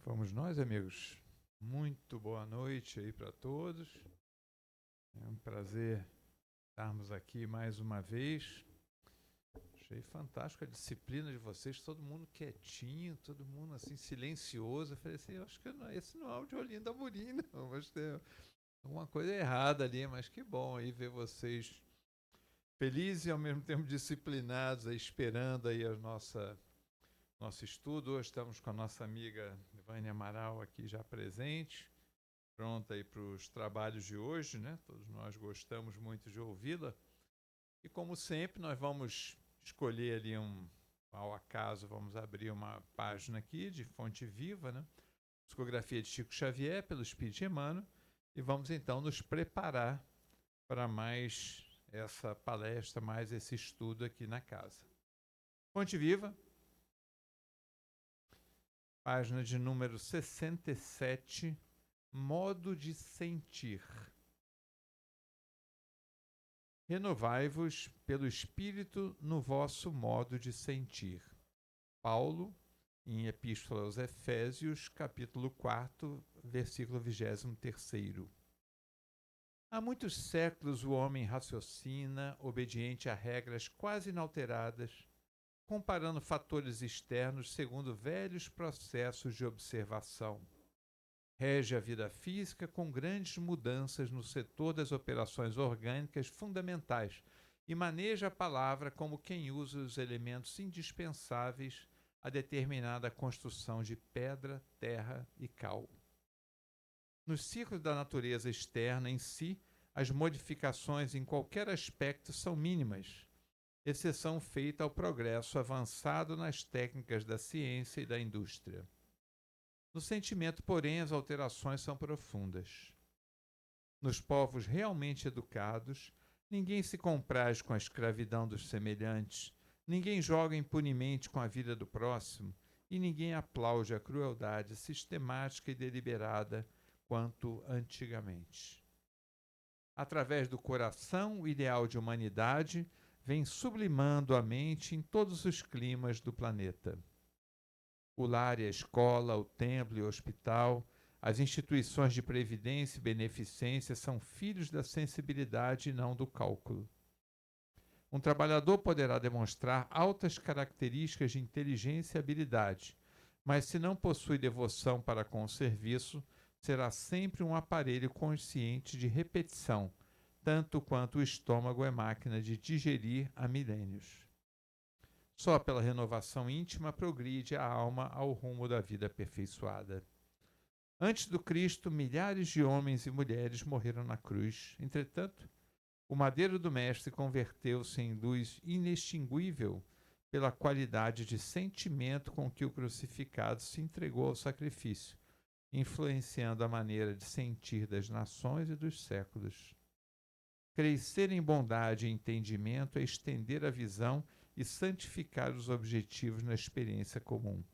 Vamos nós, amigos. Muito boa noite aí para todos. É um prazer estarmos aqui mais uma vez. Achei fantástico a disciplina de vocês, todo mundo quietinho, todo mundo assim silencioso. Eu falei assim, eu acho que esse não é o de Olinda Amorim, não. Mas tem alguma coisa errada ali, mas que bom aí ver vocês felizes e ao mesmo tempo disciplinados, aí, esperando aí a nosso estudo. Hoje estamos com a nossa amiga Vânia Amaral aqui já presente, pronta aí para os trabalhos de hoje, né? Todos nós gostamos muito de ouvi-la. E como sempre, nós vamos escolher ali ao acaso, vamos abrir uma página aqui de fonte viva, né? Psicografia de Chico Xavier, pelo Espírito de Emmanuel, e vamos então nos preparar para mais essa palestra, mais esse estudo aqui na casa. Fonte Viva, página de número 67, modo de sentir. Renovai-vos pelo Espírito no vosso modo de sentir. Paulo, em Epístola aos Efésios, capítulo 4, versículo 23. Há muitos séculos o homem raciocina, obediente a regras quase inalteradas, comparando fatores externos segundo velhos processos de observação. Rege a vida física com grandes mudanças no setor das operações orgânicas fundamentais e maneja a palavra como quem usa os elementos indispensáveis a determinada construção de pedra, terra e cal. Nos ciclos da natureza externa em si, as modificações em qualquer aspecto são mínimas, exceção feita ao progresso avançado nas técnicas da ciência e da indústria. No sentimento, porém, as alterações são profundas. Nos povos realmente educados, ninguém se compraz com a escravidão dos semelhantes, ninguém joga impunemente com a vida do próximo e ninguém aplaude a crueldade sistemática e deliberada quanto antigamente. Através do coração, o ideal de humanidade vem sublimando a mente em todos os climas do planeta. O lar e a escola, o templo e o hospital, as instituições de previdência e beneficência são filhos da sensibilidade e não do cálculo. Um trabalhador poderá demonstrar altas características de inteligência e habilidade, mas se não possui devoção para com o serviço, será sempre um aparelho consciente de repetição, tanto quanto o estômago é máquina de digerir há milênios. Só pela renovação íntima progride a alma ao rumo da vida aperfeiçoada. Antes do Cristo, milhares de homens e mulheres morreram na cruz. Entretanto, o madeiro do Mestre converteu-se em luz inextinguível pela qualidade de sentimento com que o crucificado se entregou ao sacrifício, influenciando a maneira de sentir das nações e dos séculos. Crescer em bondade e entendimento é estender a visão e santificar os objetivos na experiência comum.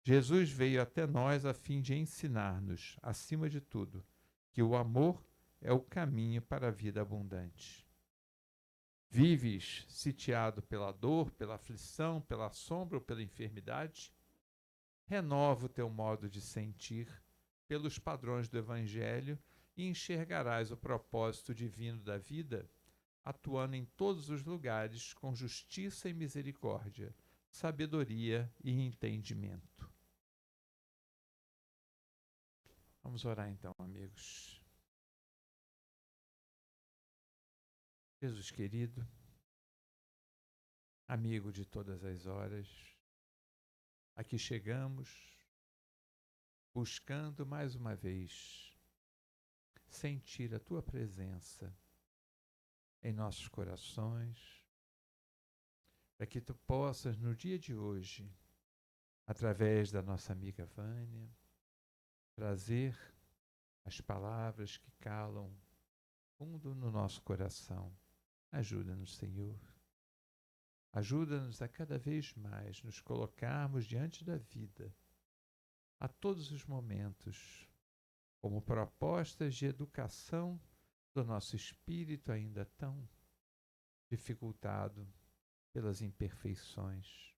Jesus veio até nós a fim de ensinar-nos, acima de tudo, que o amor é o caminho para a vida abundante. Vives sitiado pela dor, pela aflição, pela sombra ou pela enfermidade? Renova o teu modo de sentir pelos padrões do Evangelho e enxergarás o propósito divino da vida, atuando em todos os lugares com justiça e misericórdia, sabedoria e entendimento. Vamos orar então, amigos. Jesus querido, amigo de todas as horas, aqui chegamos buscando mais uma vez sentir a tua presença em nossos corações, para que tu possas, no dia de hoje, através da nossa amiga Vânia, trazer as palavras que calam fundo no nosso coração. Ajuda-nos, Senhor. Ajuda-nos a cada vez mais nos colocarmos diante da vida, a todos os momentos, como propostas de educação do nosso espírito ainda tão dificultado pelas imperfeições.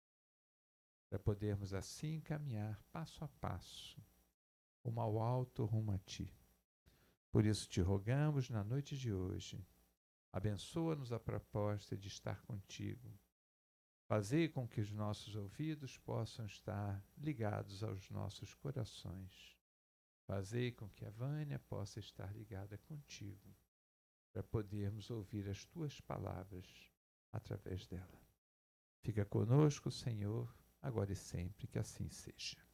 para podermos assim caminhar passo a passo, rumo ao alto, rumo a Ti. Por isso te rogamos na noite de hoje, abençoa-nos a proposta de estar contigo. Fazei com que os nossos ouvidos possam estar ligados aos nossos corações. Fazei com que a Vânia possa estar ligada contigo, para podermos ouvir as tuas palavras através dela. Fica conosco, Senhor, agora e sempre, que assim seja.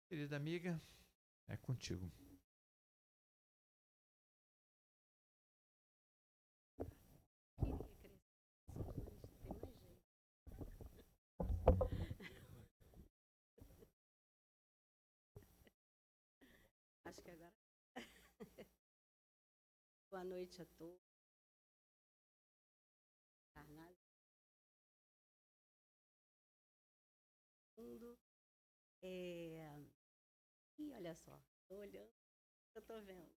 Querida amiga, é contigo. Acho que agora. Boa noite a todos. E olha só, estou olhando, eu estou vendo.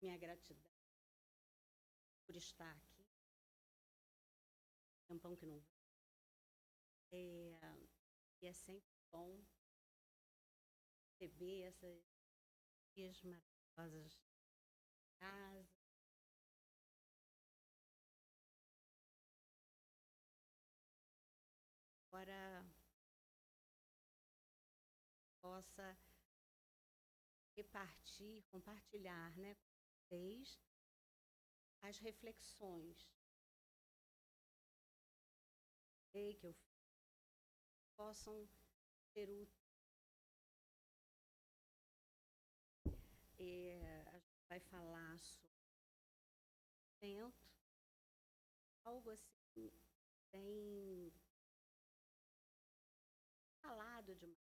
Minha gratidão por estar aqui. Tempão que não. E é sempre bom receber essas dias maravilhosas em casa. Agora possa repartir, compartilhar, né, com vocês as reflexões que eu possam ser úteis. A gente vai falar sobre algo assim bem falado de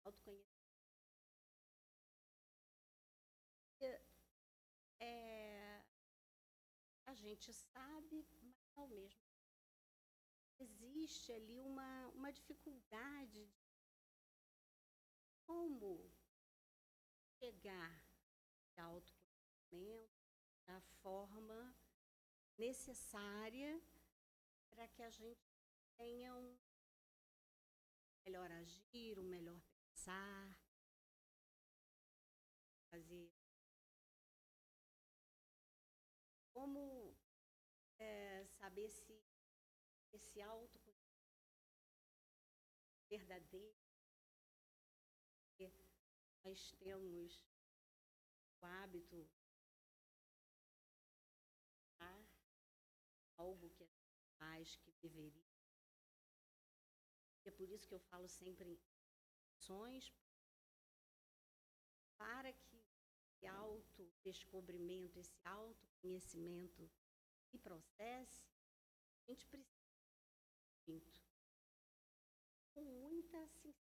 autoconhecimento. A gente sabe, mas ao mesmo tempo existe ali uma dificuldade de como chegar ao autoconhecimento da forma necessária para que a gente tenha um melhor agir, um melhor pensar, fazer. Como saber se esse autoconhecimento é verdadeiro, porque nós temos o hábito de algo que a gente faz que deveria. E é por isso que eu falo sempre em ações, para que esse autodescobrimento, esse autoconhecimento se processe, a gente precisa muito, com muita sinceridade.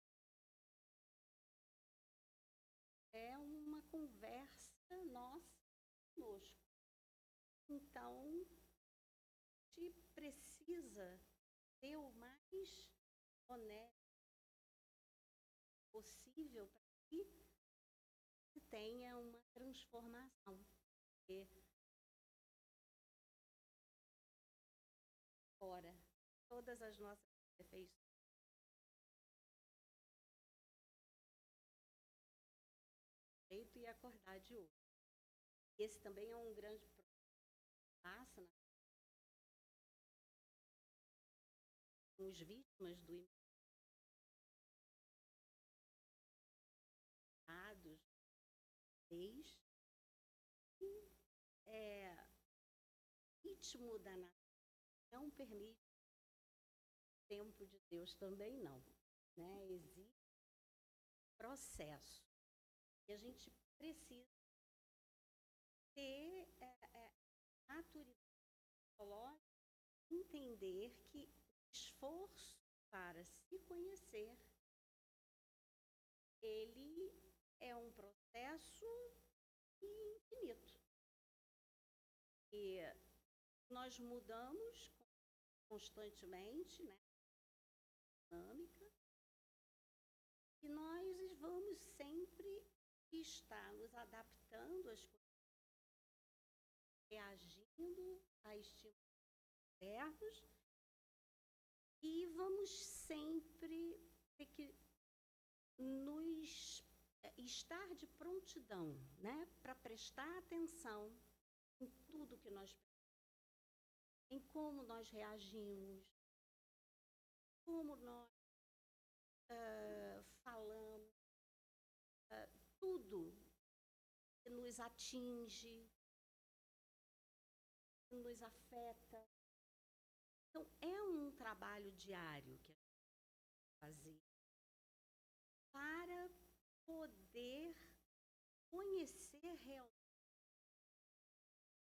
É uma conversa nossa conosco. Então, a gente precisa ser o mais honesto possível para que tenha uma transformação. Porque fora todas as nossas imperfeições, e acordar de hoje. Esse também é um grande passo, né? Os vítimas do imitados, ritmo da natureza não permite, o tempo de Deus também não, né? Existe processo e a gente precisa ter maturidade psicológica, entender que o esforço para se conhecer, ele é um processo infinito. E nós mudamos constantemente, né? Dinâmica. E nós vamos sempre estar nos adaptando às coisas. reagindo a estímulos externos e vamos sempre ter que nos estar de prontidão, né, para prestar atenção em tudo que nós, em como nós reagimos, como nós falamos, tudo que nos atinge, que nos afeta. Então, é um trabalho diário que a gente vai fazer para poder conhecer realmente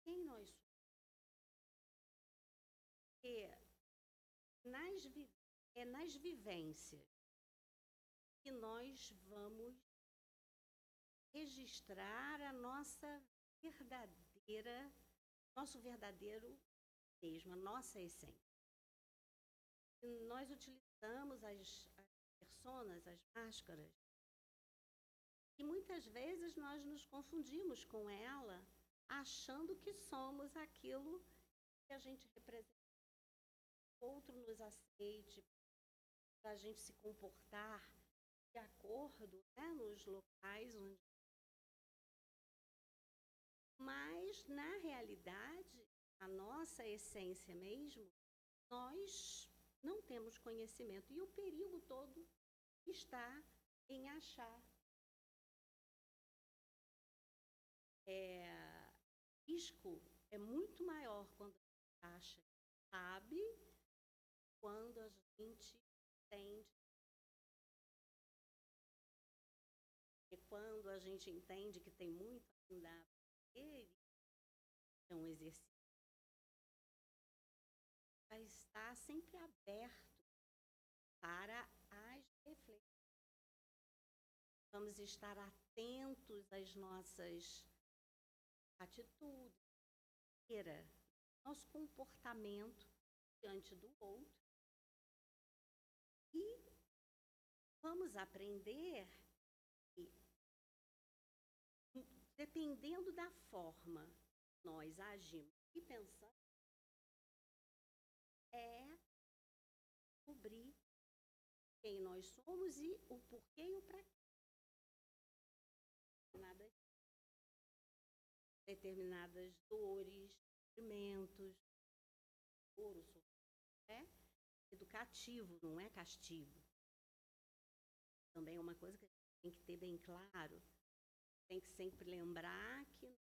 quem nós somos. Porque nas vivências que nós vamos registrar nosso verdadeiro mesmo, a nossa essência. E nós utilizamos as personas, as máscaras, e muitas vezes nós nos confundimos com ela, achando que somos aquilo que a gente representa. O outro nos aceite, para a gente se comportar de acordo, né, nos locais onde. Mas, na realidade, a nossa essência mesmo, nós não temos conhecimento. E o perigo todo está em achar. O risco é muito maior quando a gente acha que sabe, quando a gente entende. E quando a gente entende que tem muito ainda a aprender, é um exercício. Vai estar sempre aberto para as reflexões. Vamos estar atentos às nossas atitudes, nosso comportamento diante do outro. E vamos aprender que, dependendo da forma que nós agimos e pensamos, é descobrir quem nós somos e o porquê e o para quê. Determinadas dores, sofrimentos, é educativo, não é castigo. Também é uma coisa que a gente tem que ter bem claro. Tem que sempre lembrar que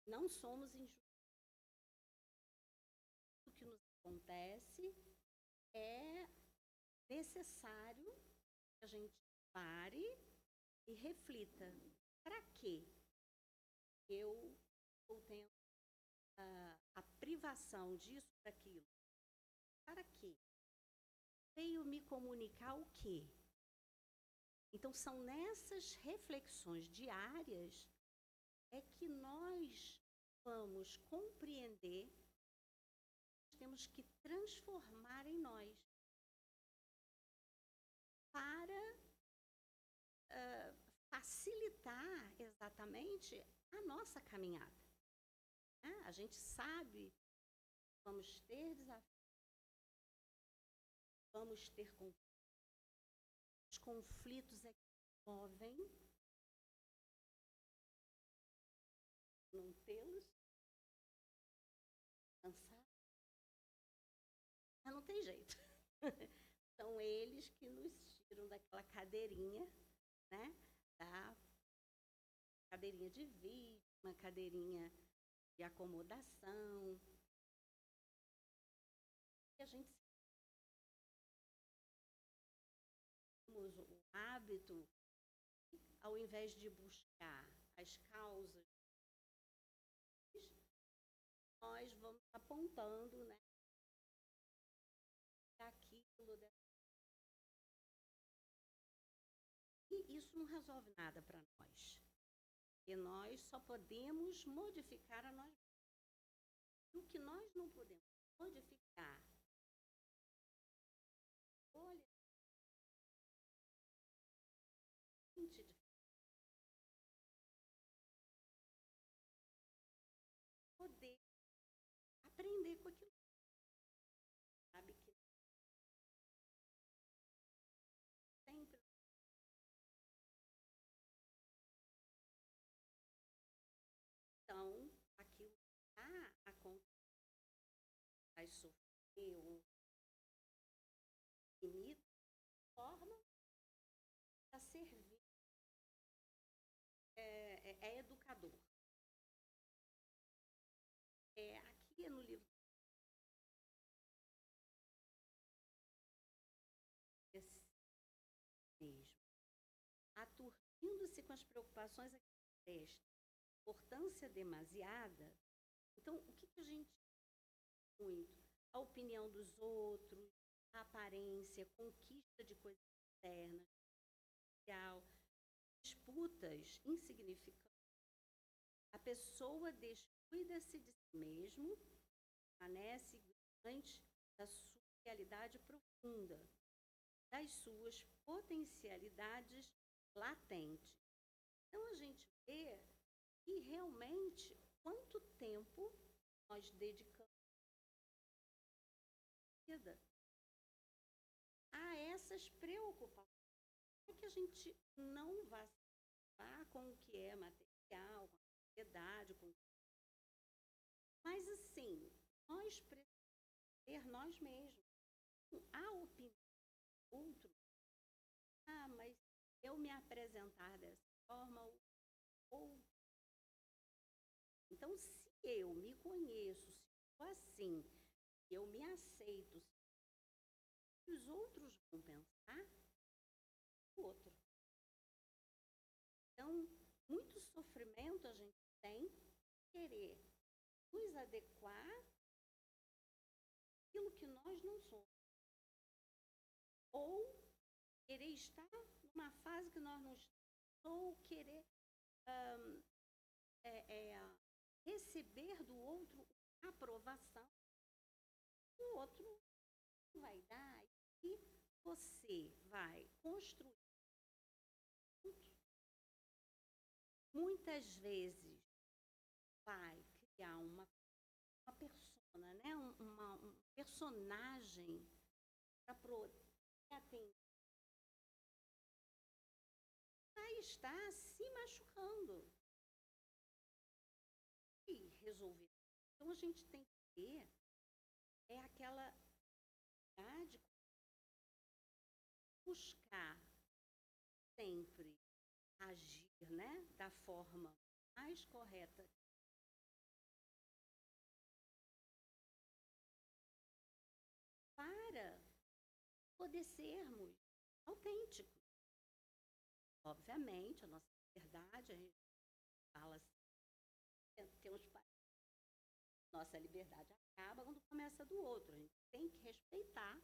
não somos injustos. O que nos acontece é necessário que a gente pare e reflita. Para quê eu estou tendo a privação disso, daquilo? Para quê? Veio me comunicar o quê? Então, são nessas reflexões diárias é que nós vamos compreender que temos que transformar em nós para facilitar exatamente a nossa caminhada. Né? A gente sabe que vamos ter desafios, vamos ter conflitos. Os conflitos é que movem, não tê-los, cansar, mas não tem jeito. São eles que nos tiram daquela cadeirinha, né? Da cadeirinha de vítima, cadeirinha de acomodação. E a gente temos o hábito, ao invés de buscar as causas, nós vamos apontando, né, aquilo. E isso não resolve nada para nós. E nós só podemos modificar a nós mesmos. E o que nós não podemos modificar, olha, faz sofrer ou limita, forma para servir, é educador. Aqui no livro mesmo, aturdindo-se com as preocupações aqui desta importância demasiada. Então, o que a gente muito? A opinião dos outros, a aparência, conquista de coisas externas, disputas insignificantes. A pessoa descuida-se de si mesmo, permanece ignorante da sua realidade profunda, das suas potencialidades latentes. Então, a gente vê que realmente quanto tempo nós dedicamos à vida a essas preocupações. É que a gente não vai se preocupar com o que é material, com a sociedade, mas assim, nós precisamos ter nós mesmos. A opinião do outro, mas eu me apresentar dessa forma, ou então, se eu me conheço, se eu assim, eu me aceito, se os outros vão pensar, o outro. Então, muito sofrimento a gente tem querer nos adequar àquilo que nós não somos. Ou querer estar numa fase que nós não estamos, ou querer receber do outro aprovação, o outro não vai dar, e você vai construir. Muitas vezes vai criar uma persona, né? um personagem para poder atender. Vai estar se machucando e resolver. Então, a gente tem que ter aquela de buscar sempre agir, né, da forma mais correta para poder sermos autênticos. Obviamente, a nossa liberdade, a gente fala assim, nossa liberdade acaba quando começa do outro. A gente tem que respeitar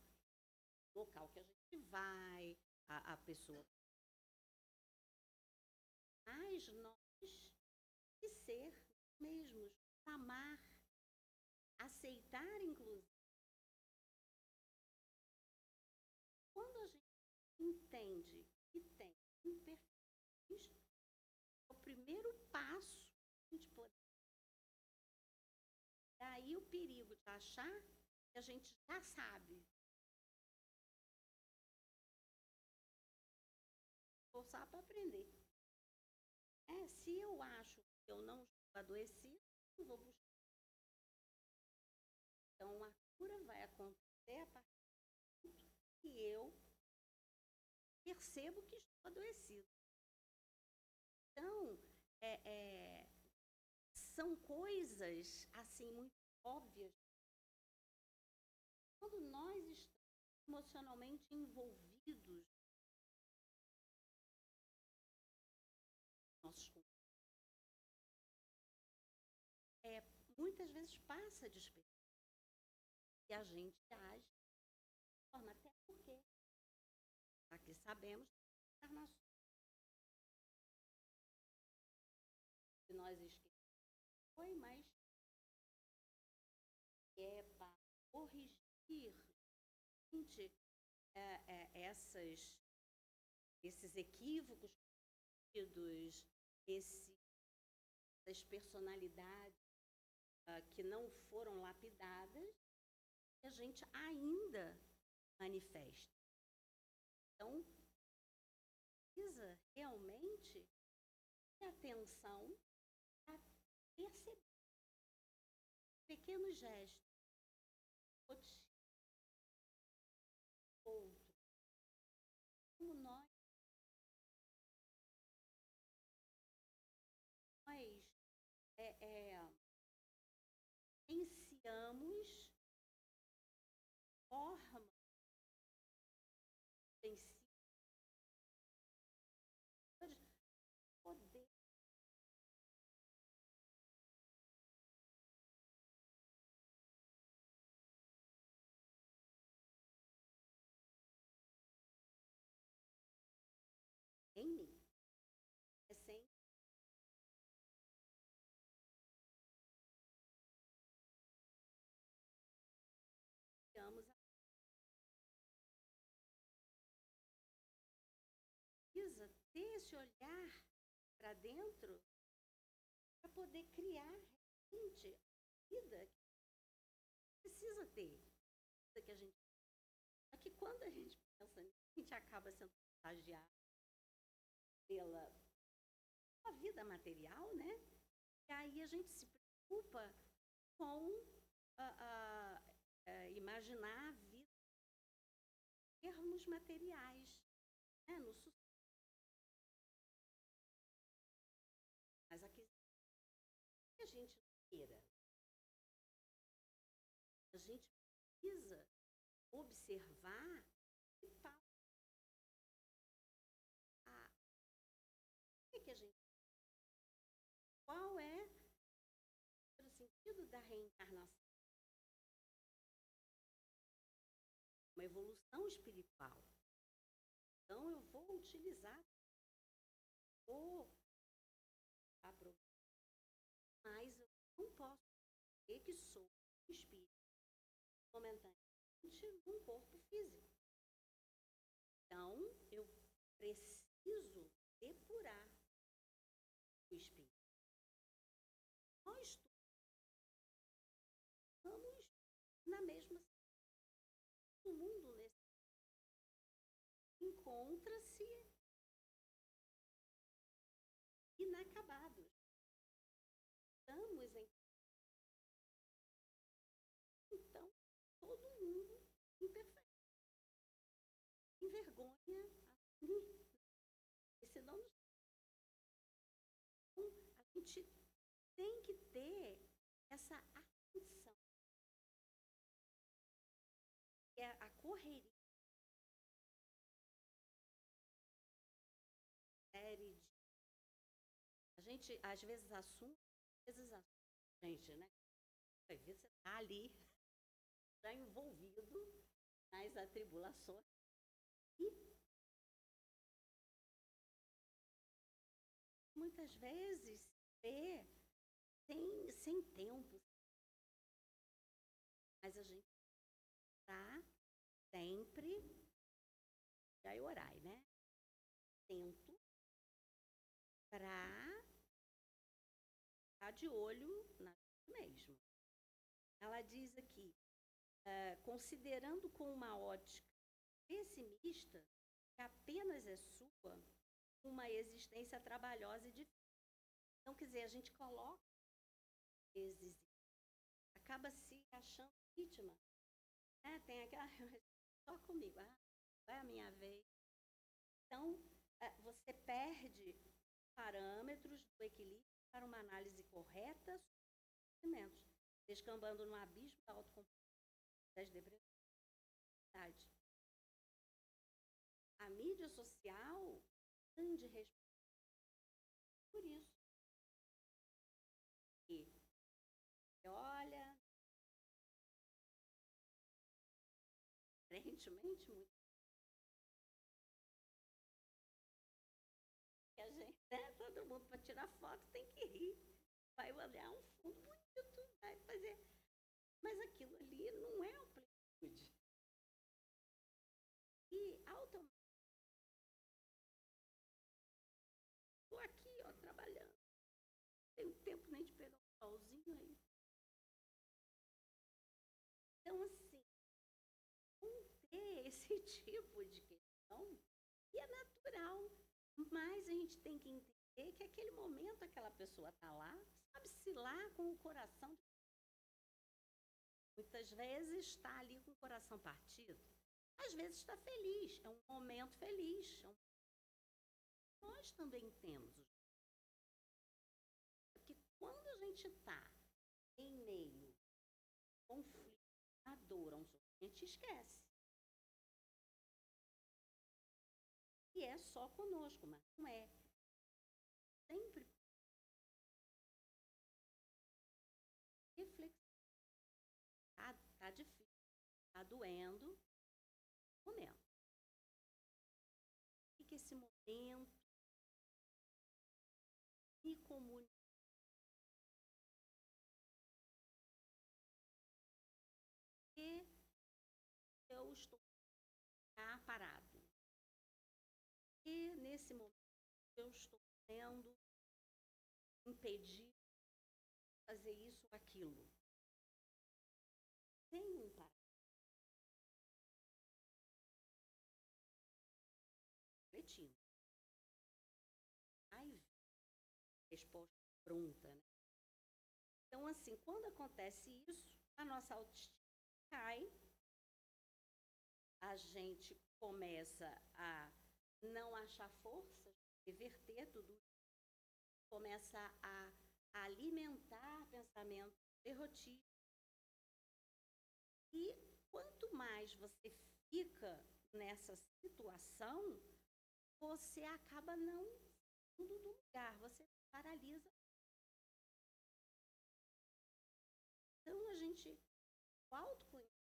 o local que a gente vai, a pessoa. Mas nós que ser mesmos, amar, aceitar, inclusive. Quando a gente entende que tem imperfeições, é o primeiro passo a gente poder. Daí o perigo de achar que a gente já sabe. Forçar para aprender. Se eu acho que eu não estou adoecida, eu vou buscar. Então, a cura vai acontecer a partir do momento que eu percebo que estou adoecida. Então, são coisas, assim, muito óbvias. Quando nós estamos emocionalmente envolvidos, nossos muitas vezes passa despercebido. E a gente age de forma até porque aqui sabemos que nós esquecemos mas para corrigir esses equívocos, essas personalidades que não foram lapidadas, que a gente ainda manifesta. Então, precisa realmente ter atenção a perceber pequenos gestos. motivo, outro. Como nós iniciamos forma em si poder em mim. É sempre criamos precisa ter esse olhar para dentro para poder criar realmente a vida que precisa ter. Que a gente, é que quando a gente pensa nisso, a gente acaba sendo contagiado pela vida material, né? E aí a gente se preocupa com imaginar a vida em termos materiais, né? No sucesso. Mas aqui a gente não queira. A gente precisa observar que tal o que a gente, qual é o sentido da reencarnação? Uma evolução espiritual. Então eu vou utilizar, vou aproveitar, mas eu não posso dizer que sou um espírito momentaneamente num corpo físico. Então eu preciso depurar o espírito. Nós estamos na mesma situação. O mundo nesse encontra-se inacabados. Estamos em. Então, todo mundo imperfeito. Envergonha assumir. E senão, a gente tem que ter essa atenção. É a correria. Série de. A gente, às vezes, assume, gente, né? Vai ver, você está ali, já envolvido nas atribulações. E muitas vezes vê sem tempo. Mas a gente está sempre, já orai, né? Tento para ficar de olho na gente mesmo. Ela diz aqui, considerando com uma ótica pessimista, que apenas é sua uma existência trabalhosa e difícil. Então, quer dizer, a gente coloca, às vezes, acaba se achando vítima. Né? Tem aquela, só comigo, é a minha vez. Então, você perde parâmetros do equilíbrio para uma análise correta dos sentimentos, descambando no abismo da autocomplacença, das depressões. A mídia social grande respeito por isso. E olha, aparentemente muito. E a gente, né, todo mundo para tirar foto tem que rir. Vai olhar um fundo bonito, vai fazer. Mas aquilo ali não é amplitude. E automaticamente. Estou aqui, ó, trabalhando. Não tenho tempo nem de pegar um solzinho aí. Então, assim, não ter esse tipo de questão, e é natural. Mas a gente tem que entender que aquele momento aquela pessoa está lá, sabe-se lá com o coração. Muitas muitas vezes está ali com o coração partido. Às vezes está feliz, é um momento feliz. Nós também temos. Porque quando a gente está em meio a conflito, a dor, a gente esquece. E é só conosco, mas não é. Sempre reflexão. Tá difícil, tá doendo. Momento. O que esse momento me comunica? Que eu estou parado. E nesse momento eu estou sendo impedido de fazer isso ou aquilo. Sem um parado. Refletindo. Aí, resposta pronta, né? Então, assim, quando acontece isso, a nossa autoestima cai, a gente começa a não achar força, reverter tudo isso, começa a alimentar pensamento derrotista. E quanto mais você fica nessa situação, você acaba não saindo do lugar, você paralisa. Então, a gente, o autoconhecimento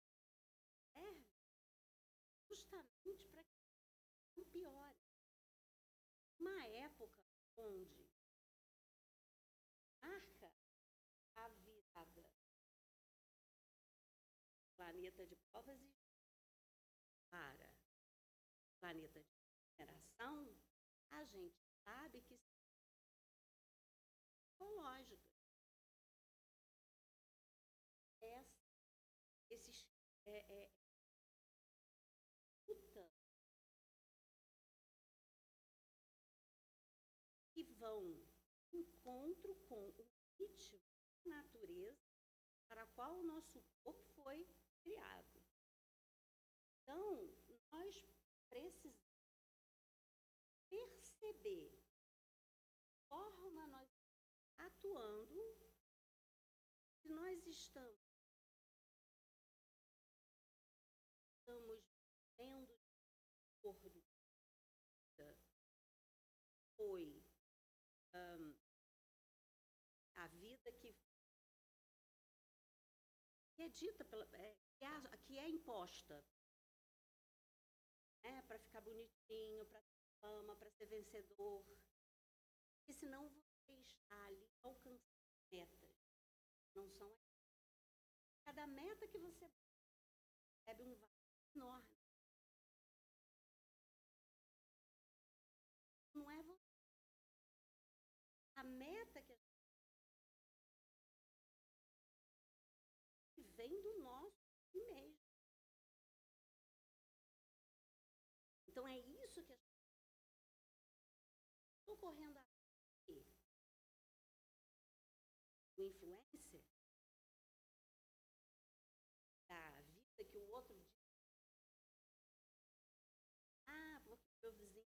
serve justamente para que não piore. Uma época onde marca a virada planeta de provas e para planeta de geração, a gente sabe que são psicológicas. Esses luta que vão de encontro com o ritmo da natureza para a qual o nosso corpo foi criado. Então, nós precisamos perceber a forma nós atuando, se nós estamos vendo de acordo foi a vida que é dita, que é imposta, né, para ficar bonitinho, para ter fama, para ser vencedor. Porque senão você está ali alcançando metas. Não são cada meta que você recebe um valor enorme. Não é você. A meta que a gente vem do nosso si mesmo. Então é isso que a gente está correndo aqui. O influencer da vida que o outro diz. Porque meu vizinho.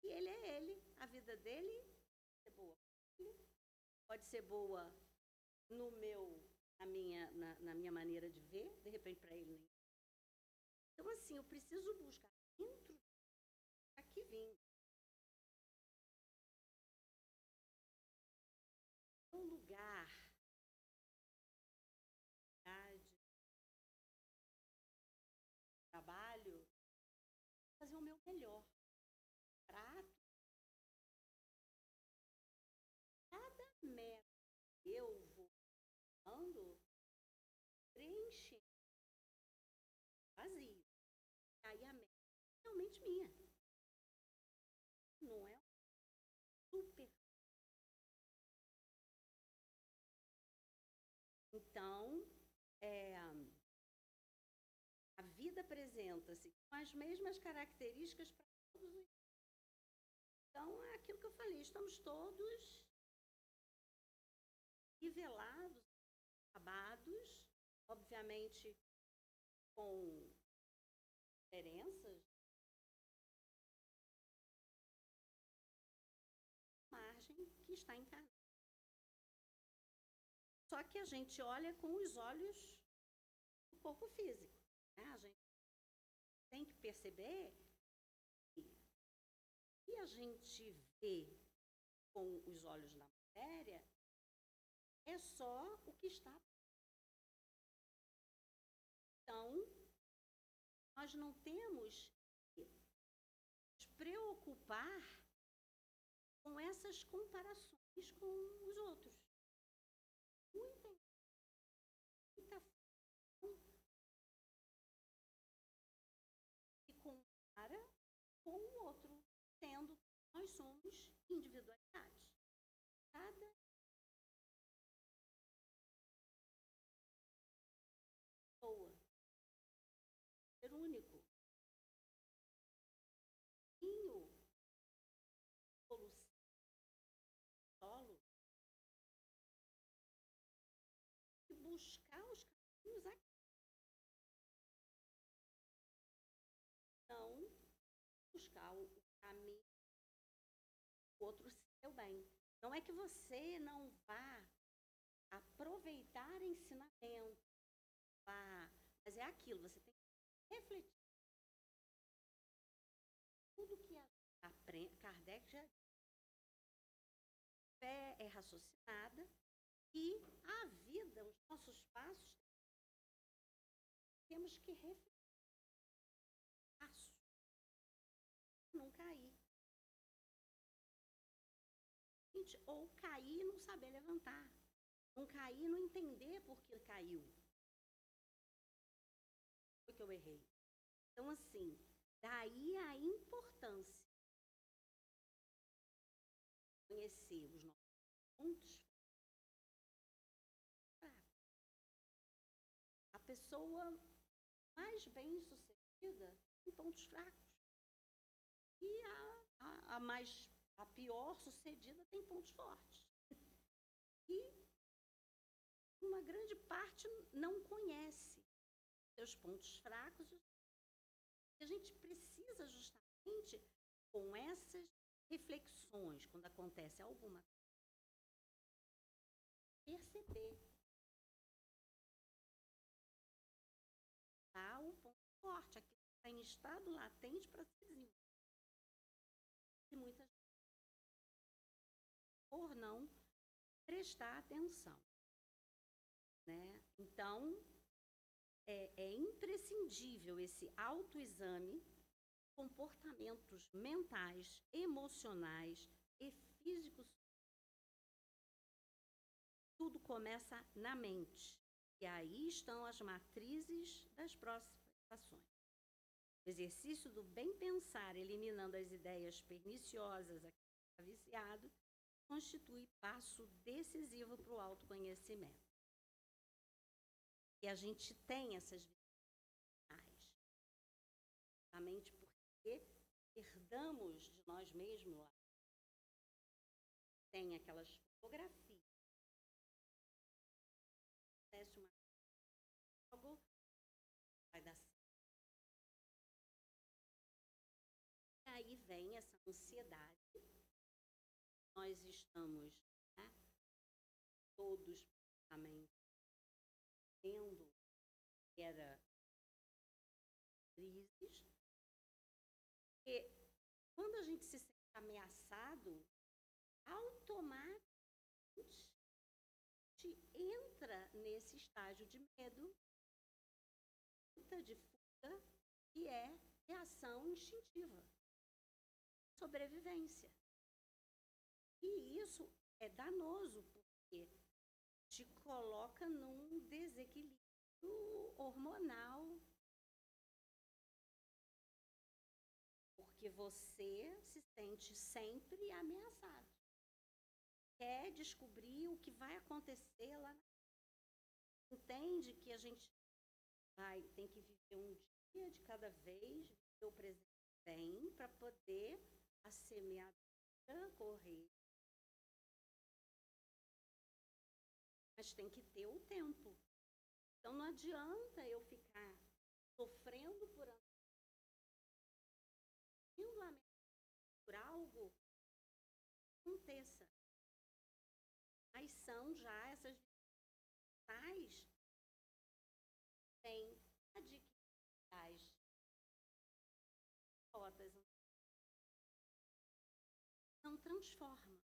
E ele é ele. A vida dele pode ser boa. Pode ser boa na minha maneira de ver, de repente para ele nem. Então, assim, eu preciso buscar dentro aqui vim. Um lugar de trabalho, fazer o meu melhor. Prato. Cada meta que eu vou dando, preenche vazio. Aí a meta é realmente minha. Não é super. Então, a vida apresenta-se com as mesmas características para todos os. Então, é aquilo que eu falei, estamos todos nivelados, acabados, obviamente com diferenças, margem que está encarnada. Só que a gente olha com os olhos do corpo físico, né? A gente tem que perceber que o que a gente vê com os olhos da matéria é só o que está. Então, nós não temos que nos preocupar com essas comparações com os outros. Muita se compara com o outro, sendo que nós somos individualidades. Cada pessoa, ser único, solo, e buscar os caminhos aqui. Não buscar o caminho do outro seu bem. Não é que você não vá aproveitar ensinamento, mas é aquilo, você tem que refletir. Tudo que aprende, Kardec já disse, a fé é raciocinada e a vida, os nossos passos, temos que refletir. Passo. Não cair. Ou cair e não saber levantar. Não cair e não entender por que caiu. Foi que eu errei. Então, assim, daí a importância de conhecer os nossos pontos fracos. A pessoa mais bem-sucedida tem pontos fracos. E a pior sucedida tem pontos fortes. E uma grande parte não conhece seus pontos fracos. E a gente precisa justamente, com essas reflexões, quando acontece alguma coisa, perceber o ponto forte, aquilo que está em estado latente para se desenvolver. E muitas vezes, por não prestar atenção, né? Então, é imprescindível esse autoexame, comportamentos mentais, emocionais e físicos. Tudo começa na mente. E aí estão as matrizes das próximas ações. O exercício do bem pensar, eliminando as ideias perniciosas, aqui está viciado, constitui passo decisivo para o autoconhecimento. E a gente tem essas vidas, justamente porque herdamos de nós mesmos lá. Tem aquelas fotografias. Acontece uma logo vai dar certo. E aí vem essa ansiedade. Nós estamos, né, todos praticamente tendo que era crises. E quando a gente se sente ameaçado, automaticamente a gente entra nesse estágio de medo, de fuga, que é reação instintiva, sobrevivência. E isso é danoso, porque te coloca num desequilíbrio hormonal, porque você se sente sempre ameaçado. Quer descobrir o que vai acontecer lá na frente. Entende que a gente tem que viver um dia de cada vez, viver o presente bem, para poder a semeadura correr. mas tem que ter o tempo. Então, não adianta eu ficar sofrendo por por algo que aconteça. Mas são já essas dificuldades que têm adquiridas rotas, não transforma,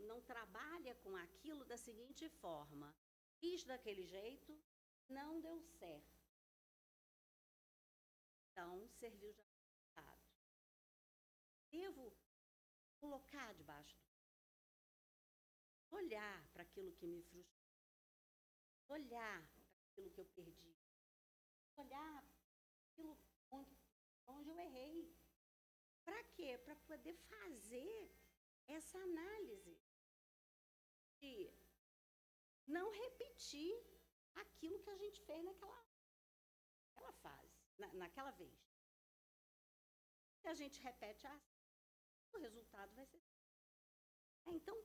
não trabalha com aquilo da seguinte forma: fiz daquele jeito, não deu certo. Então, serviu de resultado. Devo colocar debaixo do olhar para aquilo que me frustrou, olhar para aquilo que eu perdi, olhar para aquilo onde eu errei. Para quê? Para poder fazer essa análise de não repetir aquilo que a gente fez naquela fase, naquela vez. Se a gente repete a ação, o resultado vai ser. Então,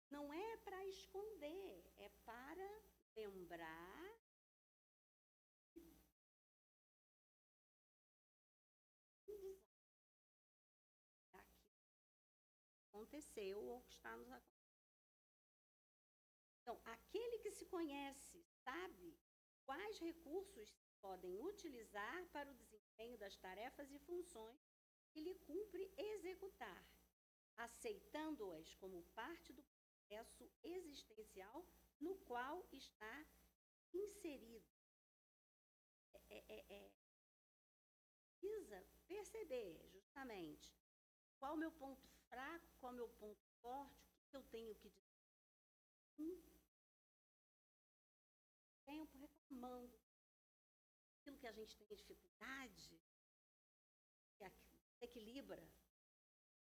não é para esconder, é para lembrar daquilo que aconteceu ou que está nos acontecendo. Então, aquele que se conhece sabe quais recursos podem utilizar para o desempenho das tarefas e funções que lhe cumpre executar, aceitando-as como parte do processo existencial no qual está inserido. Precisa perceber justamente qual é o meu ponto fraco, qual é o meu ponto forte, o que eu tenho que dizer. Tempo reclamando aquilo que a gente tem dificuldade, que equilibra.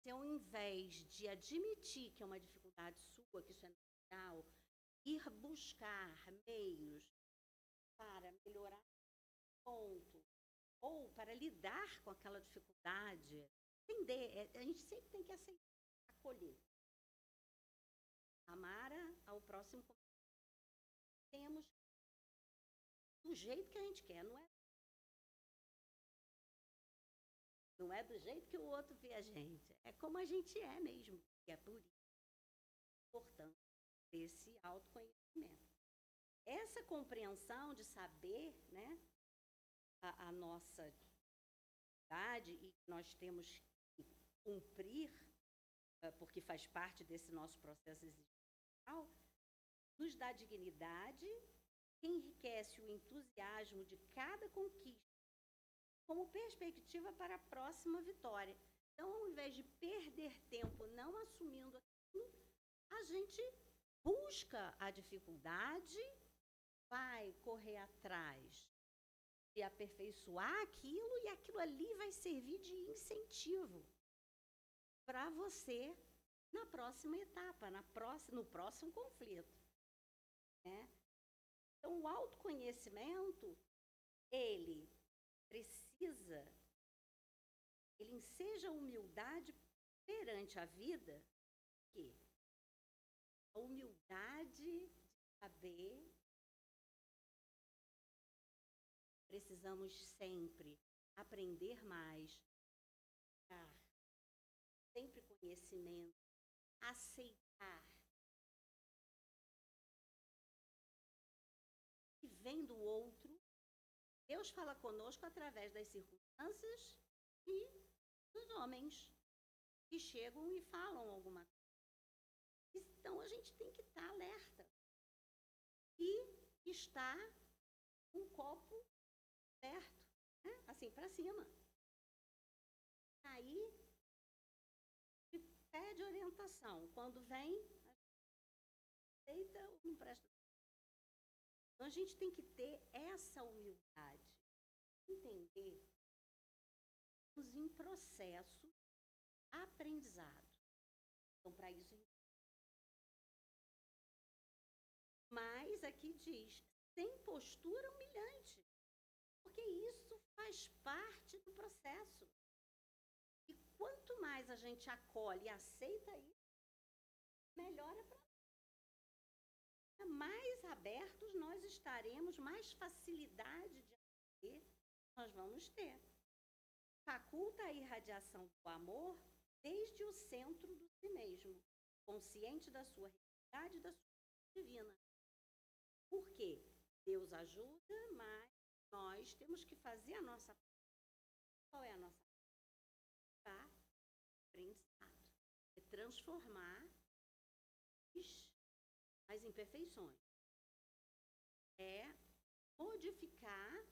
Se ao invés de admitir que é uma dificuldade sua, que isso é natural, ir buscar meios para melhorar o ponto, ou para lidar com aquela dificuldade, entender, a gente sempre tem que aceitar, acolher. Amara ao próximo. Temos do jeito que a gente quer, não é do jeito que o outro vê a gente, é como a gente é mesmo, e é por isso importante esse autoconhecimento. Essa compreensão de saber, né, a nossa idade e que nós temos que cumprir, porque faz parte desse nosso processo existencial, nos dá dignidade, que enriquece o entusiasmo de cada conquista como perspectiva para a próxima vitória. Então, ao invés de perder tempo não assumindo aquilo, a gente busca a dificuldade, vai correr atrás de aperfeiçoar aquilo e aquilo ali vai servir de incentivo para você na próxima etapa, no próximo conflito. Né? Então, o autoconhecimento, ele enseja a humildade perante a vida, que a humildade de saber precisamos sempre aprender mais, sempre conhecimento, aceitar que vem do outro. Deus fala conosco através das circunstâncias e dos homens que chegam e falam alguma coisa. Então, a gente tem que estar alerta e estar com um copo aberto, né? Assim, para cima. Aí, pede orientação. Quando vem, aceita ou não presta. Então, a gente tem que ter essa humildade. Entender que estamos em processo aprendizado. Então, para isso, mas aqui diz, sem postura humilhante, porque isso faz parte do processo. E quanto mais a gente acolhe e aceita isso, melhor é para nós. abertos, nós estaremos, mais facilidade de aprender nós vamos ter. Faculta a irradiação do amor desde o centro do si mesmo, consciente da sua realidade e da sua divina. Por quê? Deus ajuda, mas nós temos que fazer a nossa parte. Qual é a nossa parte? Aprendizado. É transformar as imperfeições. É modificar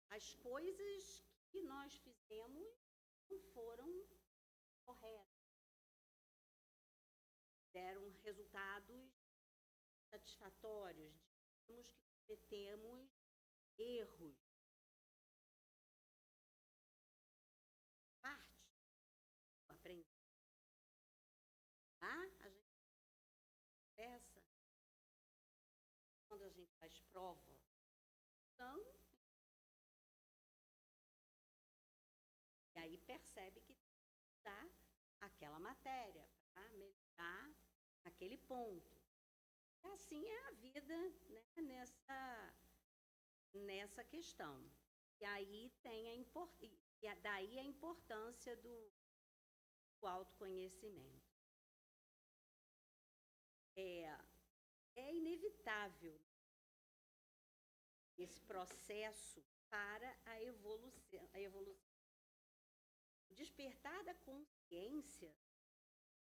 as coisas que nós fizemos não foram corretas. Deram resultados satisfatórios. Digamos que cometemos erros. Parte do aprendizado. A gente peça quando a gente faz prova. Então, e aí percebe que dá aquela matéria para melhorar aquele ponto. E assim é a vida, né, nessa questão. E aí tem daí a importância do autoconhecimento. É inevitável esse processo para a evolução. O despertar da consciência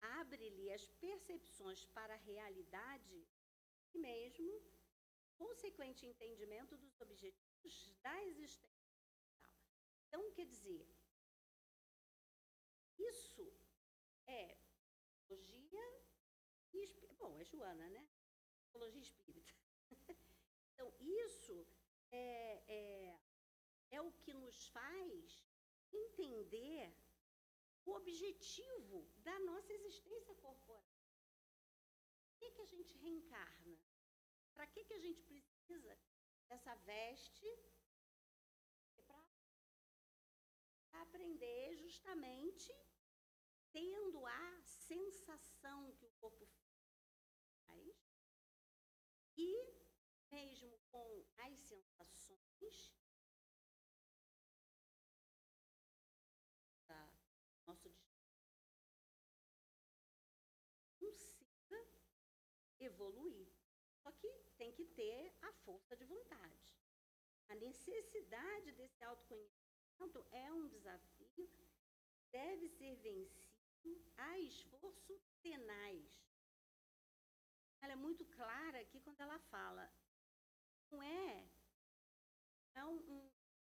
abre-lhe as percepções para a realidade e mesmo consequente entendimento dos objetivos da existência. Então, quer dizer, isso é psicologia e bom, é Joana, né? Psicologia espírita. Então, isso é o que nos faz entender o objetivo da nossa existência corporal. Por que a gente reencarna? Para que a gente precisa dessa veste? Para aprender justamente tendo a sensação que o corpo faz e mesmo com as sensações da nosso consiga evoluir. Só que tem que ter a força de vontade. A necessidade desse autoconhecimento é um desafio que deve ser vencido a esforços tenaz. Ela é muito clara aqui quando ela fala, não é um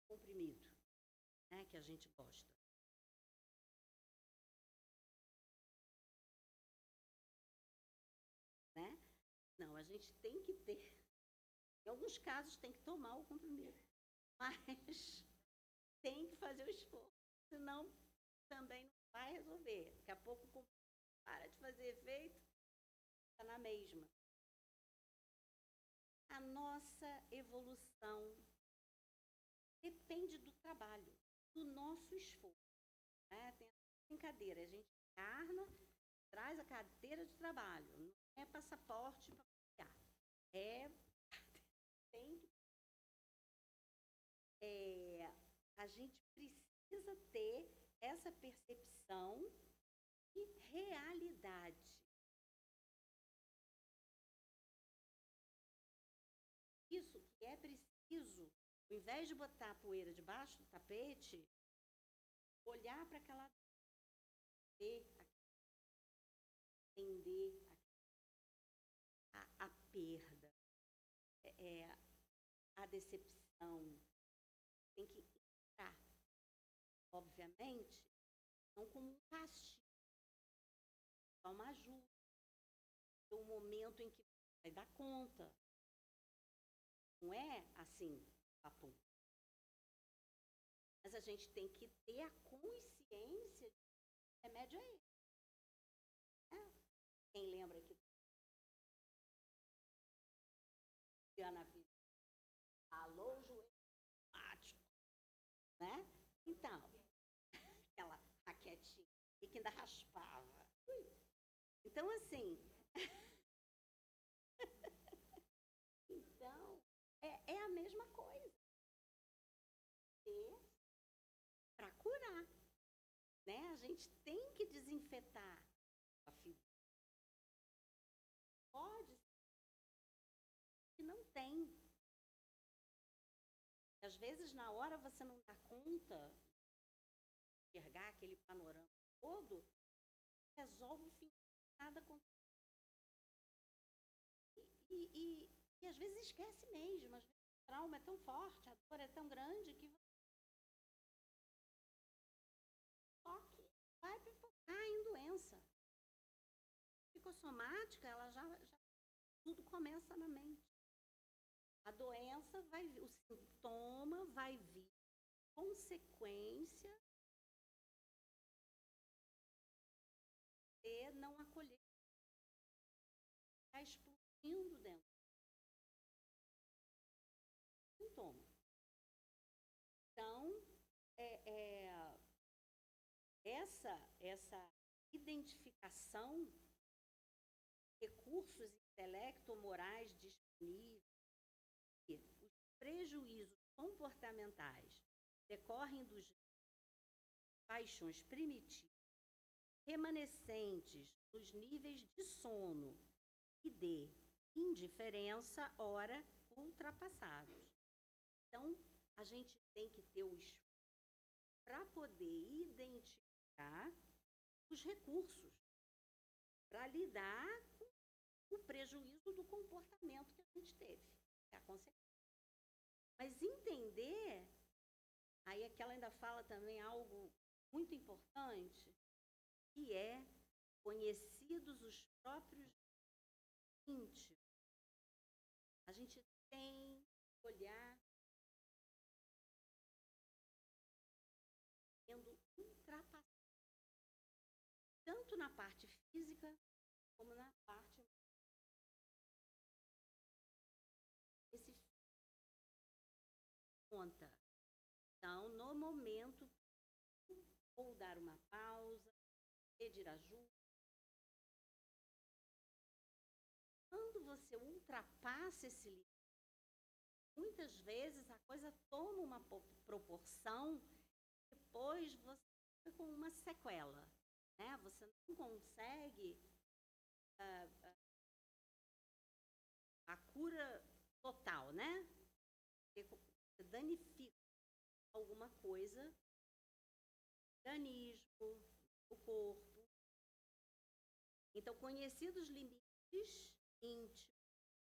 comprimido, né, que a gente gosta. Né? Não, a gente tem que ter. Em alguns casos tem que tomar o comprimido, mas tem que fazer o esforço, senão também não vai resolver. Daqui a pouco o comprimido para de fazer efeito, está na mesma. A nossa evolução depende do trabalho, do nosso esforço. Né? Tem a brincadeira, a gente encarna, traz a carteira de trabalho, não é passaporte para passear. A gente precisa ter essa percepção de realidade. Isso que é preciso, ao invés de botar a poeira debaixo do tapete, olhar para aquela entender a perda, a decepção. Tem que entrar, obviamente, não como um castigo, só uma ajuda. Um momento em que você vai dar conta. Não é assim, papo. Mas a gente tem que ter a consciência de que o remédio é esse. Quem lembra que Ana Viva, alô, joelho mático, né? Então, aquela raquetinha e que ainda raspava. Então, assim, né? A gente tem que desinfetar a ferida. Pode ser que não tem. Às vezes, na hora, você não dá conta de enxergar aquele panorama todo, resolve fingir que nada aconteceu. E às vezes esquece mesmo. Às vezes o trauma é tão forte, a dor é tão grande que você só que vai pipocar em doença. Psicossomática, ela já tudo começa na mente. A doença vai vir, o sintoma vai vir, consequência de não acolher. Está explodindo dentro do sintoma. Então, essa identificação, recursos intelecto-morais disponíveis, os prejuízos comportamentais decorrem dos paixões primitivas, remanescentes nos níveis de sono e de indiferença, ora ultrapassados. Então, a gente tem que ter o esforço para poder identificar os recursos, para lidar com o prejuízo do comportamento que a gente teve, que é a consequência. Mas entender, aí é que ela ainda fala também algo muito importante, que é conhecidos os próprios íntimos. A gente tem que olhar sendo ultrapassado, tanto na parte física como na parte esse conta. Então, no momento, ou dar uma pausa, pedir ajuda. Quando você ultrapassa esse limite, muitas vezes a coisa toma uma proporção, depois você fica com uma sequela, né? Você não consegue a cura total, né? Você danifica alguma coisa, organismo, o corpo. Então, conhecidos os limites íntimos,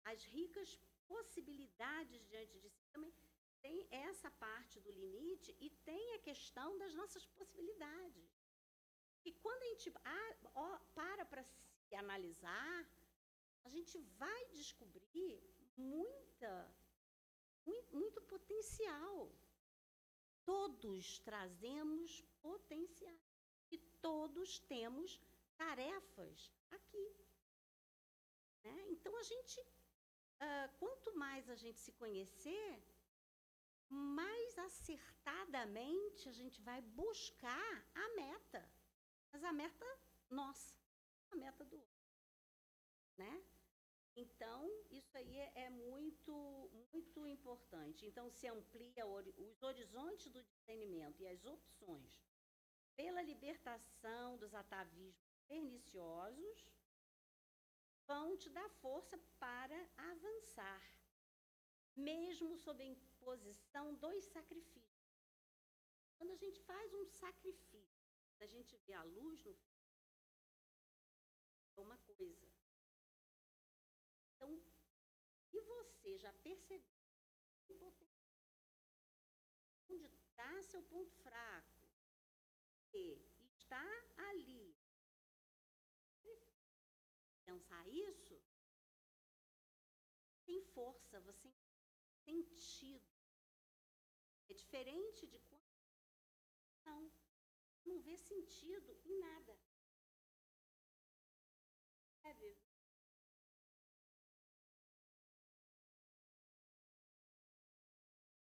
as ricas possibilidades diante de si, também tem essa parte do limite e tem a questão das nossas possibilidades. E quando a gente para se analisar, a gente vai descobrir muito potencial. Todos trazemos potencial e todos temos tarefas aqui, né? Então, a gente, quanto mais a gente se conhecer, mais acertadamente a gente vai buscar a meta. Mas a meta nossa, a meta do outro, né? Então, isso aí é muito, muito importante. Então, se amplia os horizontes do discernimento e as opções pela libertação dos atavismos perniciosos, vão te dar força para avançar, mesmo sob a imposição dos sacrifícios. Quando a gente faz um sacrifício, a gente vê a luz no fim, é uma coisa. Então, se você já percebeu onde está seu ponto fraco e está ali, pensar isso, tem força, você tem sentido. É diferente de quando não vê sentido em nada.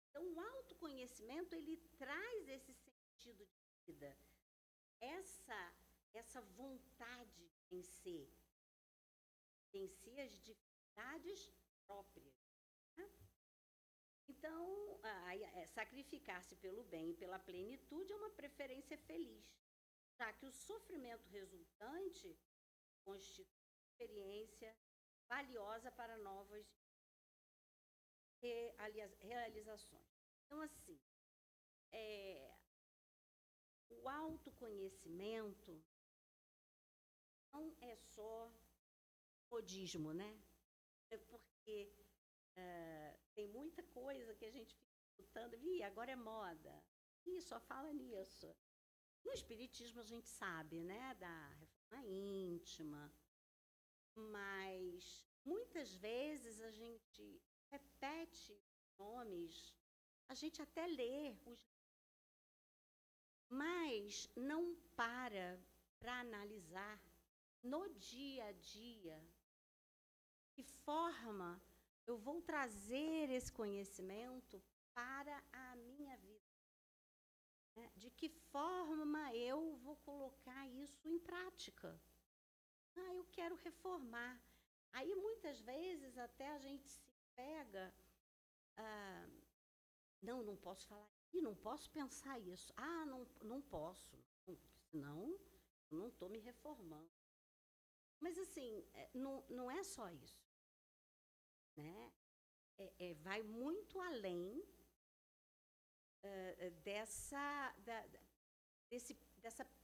Então, o autoconhecimento, ele traz esse sentido de vida, essa vontade de vencer as dificuldades próprias, né? Então, sacrificar-se pelo bem e pela plenitude é uma preferência feliz. já que o sofrimento resultante constitui experiência valiosa para novas realizações. Então, assim, o autoconhecimento não é só modismo, né? É porque tem muita coisa que a gente fica escutando, agora é moda, só fala nisso. No Espiritismo a gente sabe, né, da reforma íntima, mas muitas vezes a gente repete nomes, a gente até lê os, mas não para analisar no dia a dia de que forma eu vou trazer esse conhecimento para a minha vida. Né? De que forma eu vou colocar isso em prática? Eu quero reformar. Aí, muitas vezes, até a gente se pega... não posso falar isso, não posso pensar isso. Não posso, senão eu não estou me reformando. Mas, assim, não é só isso. Né? Vai muito além dessa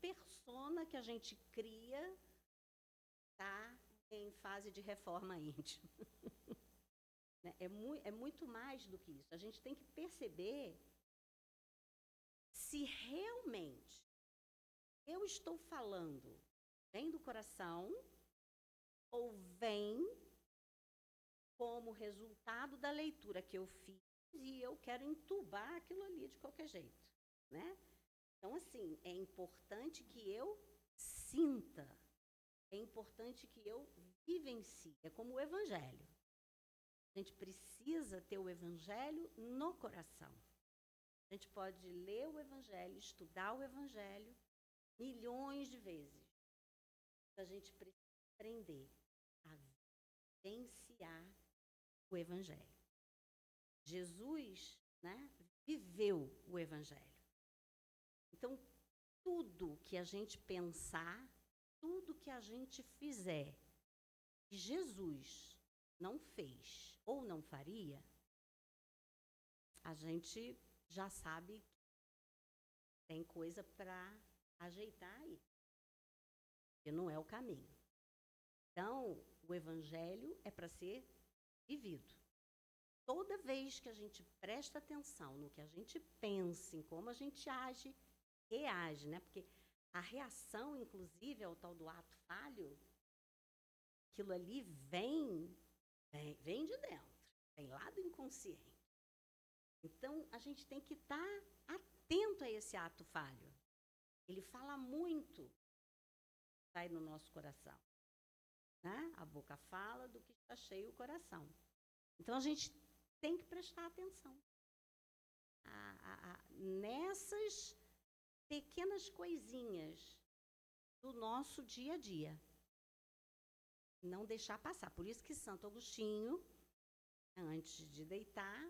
persona que a gente cria, tá, em fase de reforma íntima. Né? É muito mais do que isso. A gente tem que perceber se realmente eu estou falando vem do coração ou vem como resultado da leitura que eu fiz e eu quero entubar aquilo ali de qualquer jeito, né? Então, assim, é importante que eu sinta, é importante que eu vivencie, é como o Evangelho. A gente precisa ter o Evangelho no coração. A gente pode ler o Evangelho, estudar o Evangelho milhões de vezes. A gente precisa aprender a vivenciar o Evangelho. Jesus, né, viveu o Evangelho. Então, tudo que a gente pensar, tudo que a gente fizer, que Jesus não fez ou não faria, a gente já sabe que tem coisa para ajeitar aí. Que não é o caminho. Então, o Evangelho é para ser vivido. Toda vez que a gente presta atenção no que a gente pensa, em como a gente age, reage, né? Porque a reação, inclusive, é o tal do ato falho, aquilo ali vem de dentro, vem lá do inconsciente. Então, a gente tem que estar atento a esse ato falho. Ele fala muito, sai no nosso coração. Né? A boca fala do que está cheio o coração. Então, a gente tem que prestar atenção nessas pequenas coisinhas do nosso dia a dia. Não deixar passar. Por isso que Santo Agostinho, antes de deitar,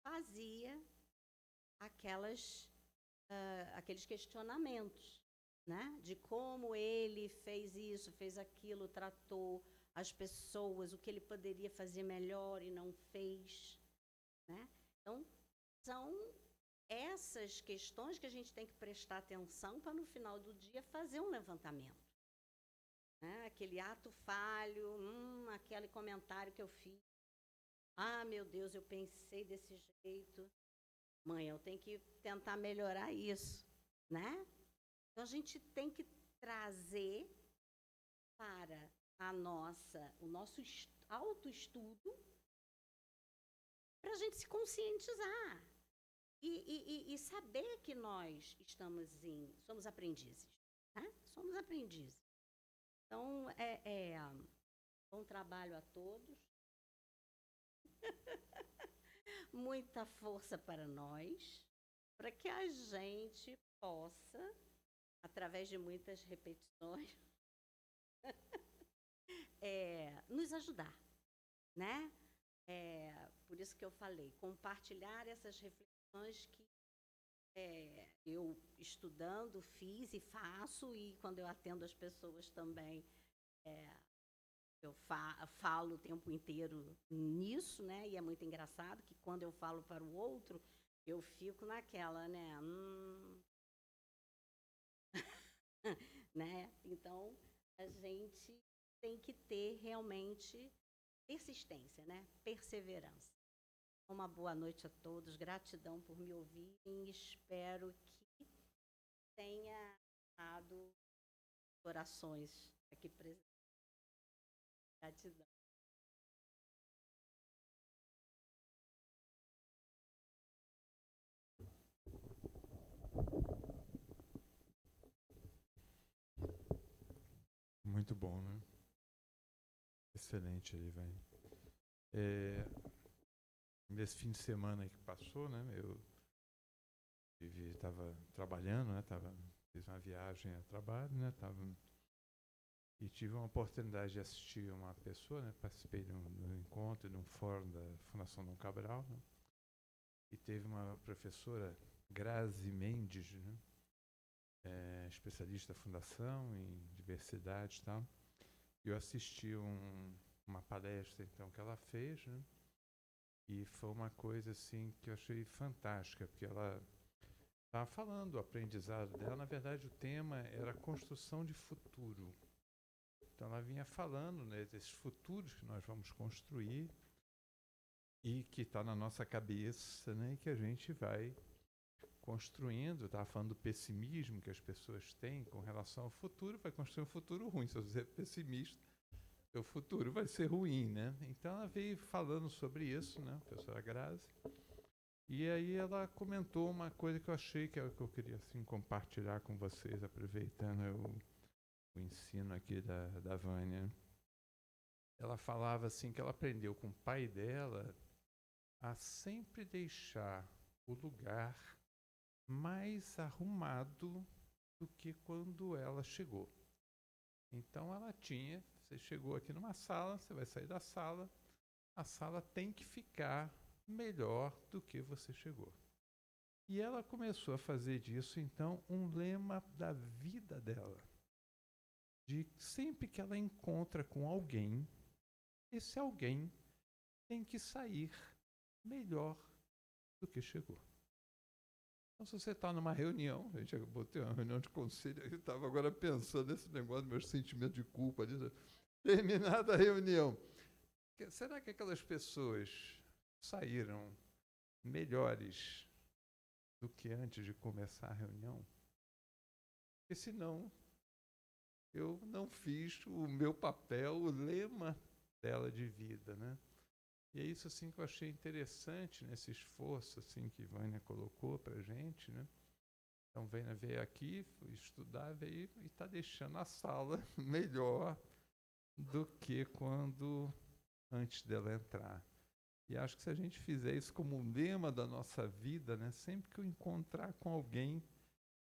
fazia aqueles questionamentos, né? De como ele fez isso, fez aquilo, tratou as pessoas, o que ele poderia fazer melhor e não fez. Né? Então, são essas questões que a gente tem que prestar atenção para, no final do dia, fazer um levantamento. Né? Aquele ato falho, aquele comentário que eu fiz. Meu Deus, eu pensei desse jeito. Mãe, eu tenho que tentar melhorar isso. Né? Então, a gente tem que trazer para o nosso autoestudo para a gente se conscientizar e saber que nós somos aprendizes. Né? Somos aprendizes. Então, bom trabalho a todos. Muita força para nós, para que a gente possa, através de muitas repetições, nos ajudar, né? Por isso que eu falei, compartilhar essas reflexões que eu estudando, fiz e faço, e quando eu atendo as pessoas também, eu falo o tempo inteiro nisso, né? E é muito engraçado que quando eu falo para o outro, eu fico naquela, né? Né? Então, a gente tem que ter realmente persistência, né? Perseverança. Uma boa noite a todos, gratidão por me ouvirem, espero que tenha dado orações aqui presentes. Gratidão. Muito bom, né? Excelente aí, velho. Nesse fim de semana que passou, né? Eu estava trabalhando, né? Fiz uma viagem a trabalho, né? E tive uma oportunidade de assistir uma pessoa, né? Participei de um encontro, de um fórum da Fundação Dom Cabral, né? E teve uma professora, Grazi Mendes, né? Especialista da Fundação em diversidade e tal. Eu assisti uma palestra, então, que ela fez, né? E foi uma coisa, assim, que eu achei fantástica, porque ela estava falando do aprendizado dela. Na verdade, o tema era construção de futuro. Então, ela vinha falando, né, desses futuros que nós vamos construir e que está na nossa cabeça, né, e que a gente vai construindo. Estava falando do pessimismo que as pessoas têm com relação ao futuro, vai construir um futuro ruim. Se você é pessimista, seu futuro vai ser ruim, né? Então ela veio falando sobre isso, né, a professora Grazi. E aí ela comentou uma coisa que eu achei que eu queria assim compartilhar com vocês, aproveitando o ensino aqui da Vânia. Ela falava assim que ela aprendeu com o pai dela a sempre deixar o lugar mais arrumado do que quando ela chegou. Então ela tinha, você chegou aqui numa sala, você vai sair da sala, a sala tem que ficar melhor do que você chegou. E ela começou a fazer disso, então, um lema da vida dela. De sempre que ela encontra com alguém, esse alguém tem que sair melhor do que chegou. Então, se você está numa reunião, a gente botei uma reunião de conselho, eu estava agora pensando nesse negócio, meus sentimentos de culpa, terminada a reunião. Será que aquelas pessoas saíram melhores do que antes de começar a reunião? Porque senão, eu não fiz o meu papel, o lema dela de vida, né? E é isso assim que eu achei interessante nesse esforço assim que Vânia colocou para a gente, né? Então Vânia veio aqui, foi estudar, veio e está deixando a sala melhor do que quando antes dela entrar. E acho que se a gente fizer isso como um lema da nossa vida, né? Sempre que eu encontrar com alguém,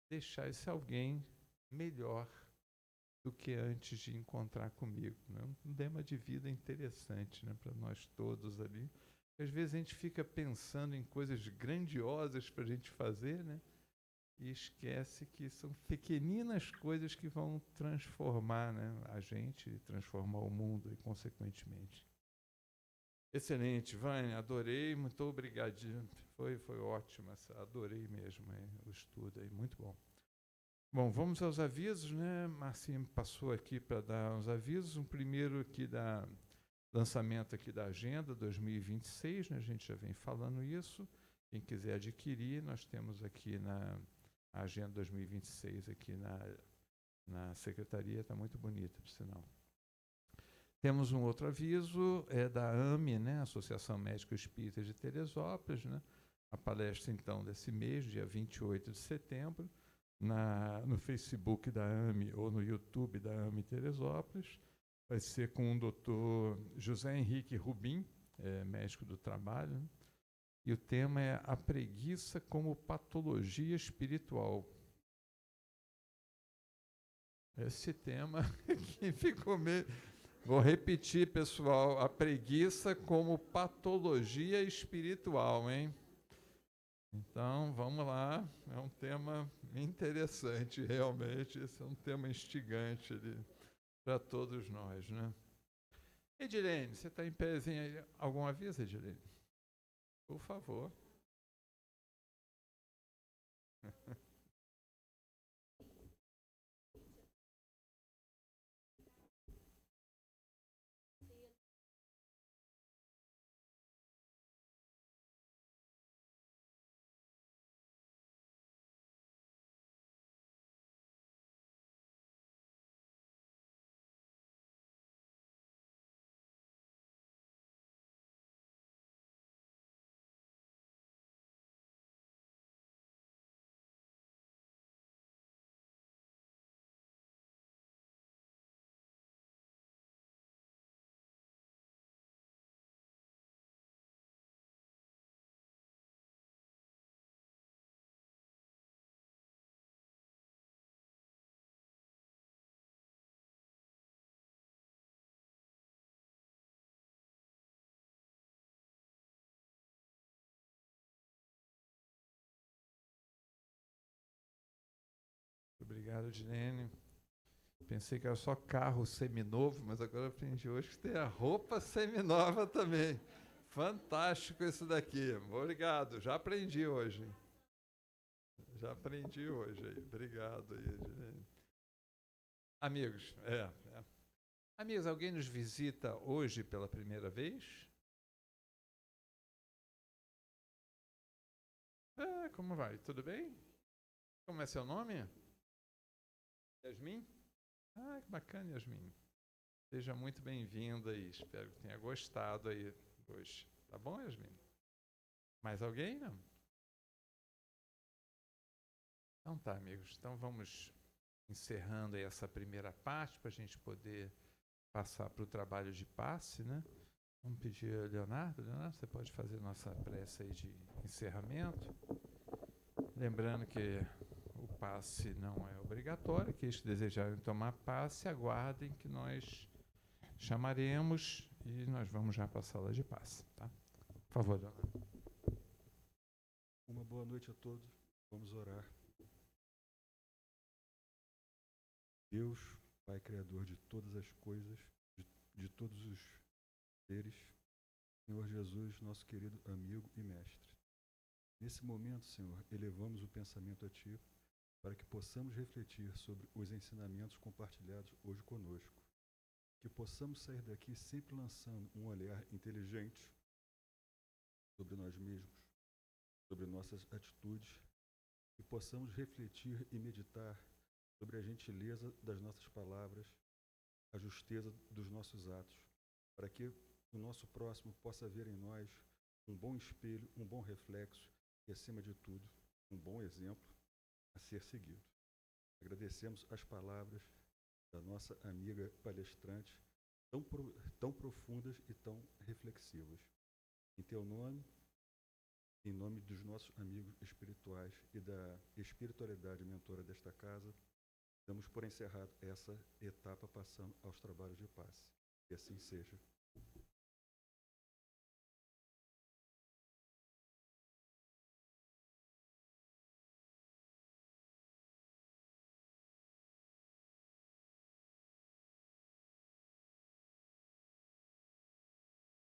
deixar esse alguém melhor do que antes de encontrar comigo. Né? Um lema de vida interessante, né, para nós todos ali. Às vezes a gente fica pensando em coisas grandiosas para a gente fazer, né, e esquece que são pequeninas coisas que vão transformar, né, a gente e transformar o mundo, e consequentemente. Excelente, Vânia, adorei, muito obrigado. Foi ótimo, adorei mesmo o estudo aí, muito bom. Bom, vamos aos avisos, né? Marcinha passou aqui para dar os avisos. Um primeiro aqui da lançamento aqui da agenda 2026, né? A gente já vem falando isso. Quem quiser adquirir, nós temos aqui na agenda 2026 aqui na secretaria, está muito bonita, por sinal. Temos um outro aviso, é da AME, né? Associação Médico Espírita de Teresópolis, né? A palestra, então, desse mês, dia 28 de setembro, no Facebook da AME ou no YouTube da AME Teresópolis. Vai ser com o doutor José Henrique Rubim, médico do trabalho, né? E o tema é a preguiça como patologia espiritual. Esse tema que ficou meio... Vou repetir, pessoal, a preguiça como patologia espiritual, hein? Então, vamos lá. É um tema interessante, realmente. Esse é um tema instigante para todos nós, né? Edilene, você está em pezinho aí? Algum aviso, Edilene? Por favor. Obrigado, Edilene. Pensei que era só carro seminovo, mas agora aprendi hoje que tem a roupa seminova também. Fantástico isso daqui. Obrigado, já aprendi hoje. Já aprendi hoje aí. Obrigado aí, Edilene. Amigos, Amigos, alguém nos visita hoje pela primeira vez? Como vai? Tudo bem? Como é seu nome? Yasmin? Ah, que bacana, Yasmin. Seja muito bem-vinda aí. Espero que tenha gostado aí hoje. Tá bom, Yasmin? Mais alguém? Não? Então tá, amigos. Então vamos encerrando aí essa primeira parte para a gente poder passar para o trabalho de passe, né? Vamos pedir a Leonardo. Leonardo, você pode fazer nossa prece aí de encerramento. Lembrando que o passe não é obrigatório, que eles que desejarem tomar passe, aguardem que nós chamaremos e nós vamos já para a sala de passe, tá? Por favor, Leonardo. Uma boa noite a todos. Vamos orar. Deus, Pai Criador de todas as coisas, de todos os seres, Senhor Jesus, nosso querido amigo e mestre. Nesse momento, Senhor, elevamos o pensamento a Ti para que possamos refletir sobre os ensinamentos compartilhados hoje conosco. Que possamos sair daqui sempre lançando um olhar inteligente sobre nós mesmos, sobre nossas atitudes, e possamos refletir e meditar sobre a gentileza das nossas palavras, a justeza dos nossos atos, para que o nosso próximo possa ver em nós um bom espelho, um bom reflexo e, acima de tudo, um bom exemplo a ser seguido. Agradecemos as palavras da nossa amiga palestrante, tão profundas e tão reflexivas. Em teu nome, em nome dos nossos amigos espirituais e da espiritualidade mentora desta casa, damos por encerrado essa etapa passando aos trabalhos de paz. Que assim seja.